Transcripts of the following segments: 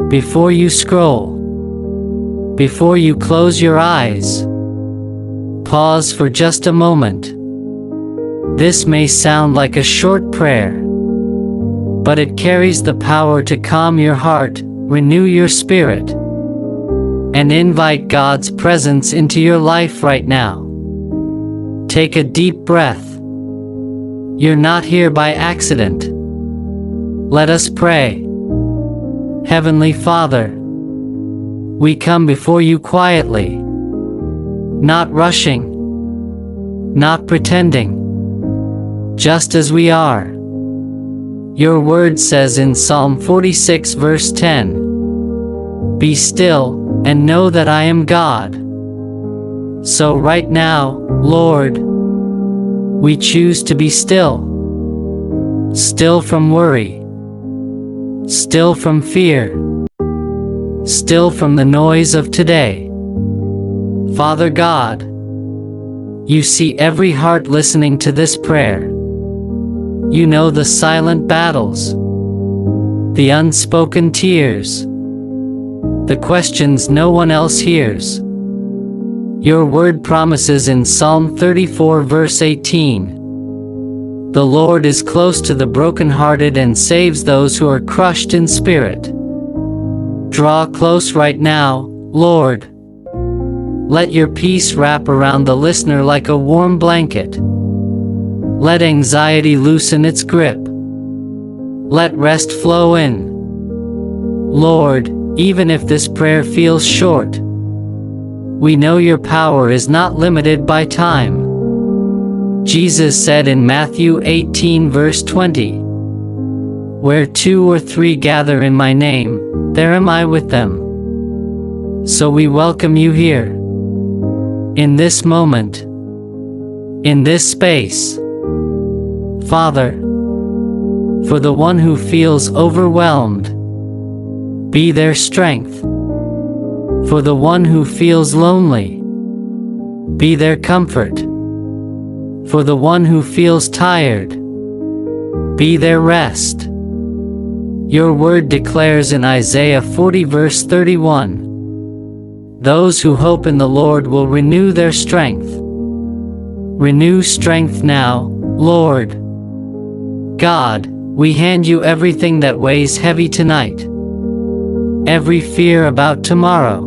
Before you scroll, before you close your eyes, pause for just a moment. This may sound like a short prayer, but it carries the power to calm your heart, renew your spirit, and invite God's presence into your life right now. Take a deep breath. You're not here by accident. Let us pray. Heavenly Father, we come before you quietly, not rushing, not pretending, just as we are. Your word says in Psalm 46 verse 10, "Be still and know that I am God." So right now, Lord, we choose to be still. Still from worry, still from fear, still from the noise of today. Father God, you see every heart listening to this prayer. You know the silent battles, the unspoken tears, the questions no one else hears. Your word promises in Psalm 34 verse 18, "The Lord is close to the brokenhearted and saves those who are crushed in spirit." Draw close right now, Lord. Let your peace wrap around the listener like a warm blanket. Let anxiety loosen its grip. Let rest flow in. Lord, even if this prayer feels short, we know your power is not limited by time. Jesus said in Matthew 18 verse 20, "Where 2 or 3 gather in my name, there am I with them." So we welcome you here, in this moment, in this space. Father, for the one who feels overwhelmed, be their strength. For the one who feels lonely, be their comfort. For the one who feels tired, be their rest. Your word declares in Isaiah 40 verse 31, "Those who hope in the Lord will renew their strength." Renew strength now, Lord. God, we hand you everything that weighs heavy tonight. Every fear about tomorrow,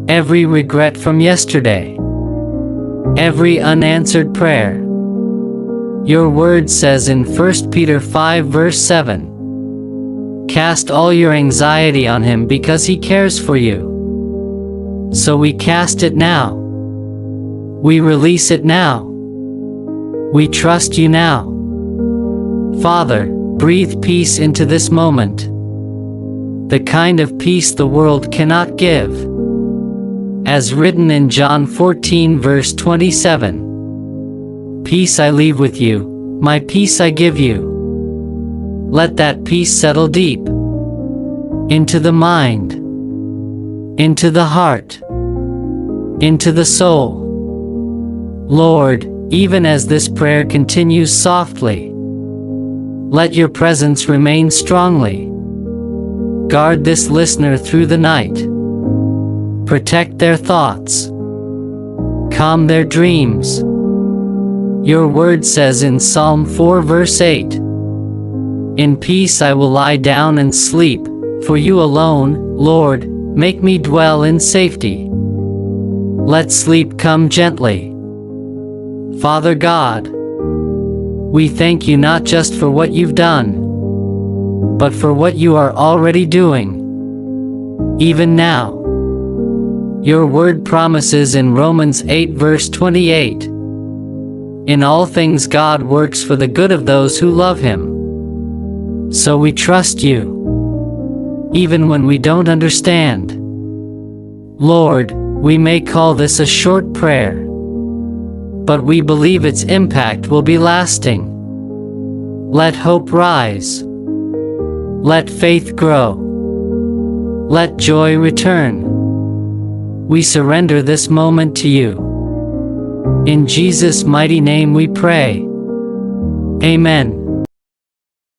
every regret from yesterday, every unanswered prayer. Your word says in 1 Peter 5 verse 7, "Cast all your anxiety on him because he cares for you." So we cast it now. We release it now. We trust you now. Father, breathe peace into this moment. The kind of peace the world cannot give. As written in John 14 verse 27, "Peace I leave with you, my peace I give you." Let that peace settle deep into the mind, into the heart, into the soul. Lord, even as this prayer continues softly, let your presence remain strongly. Guard this listener through the night. Protect their thoughts. Calm their dreams. Your word says in Psalm 4 verse 8, "In peace I will lie down and sleep, for you alone, Lord, make me dwell in safety." Let sleep come gently. Father God, we thank you not just for what you've done, but for what you are already doing, even now. Your word promises in Romans 8 verse 28, "In all things God works for the good of those who love him." So we trust you, even when we don't understand. Lord, we may call this a short prayer, but we believe its impact will be lasting. Let hope rise. Let faith grow. Let joy return. We surrender this moment to you. In Jesus' mighty name we pray. Amen.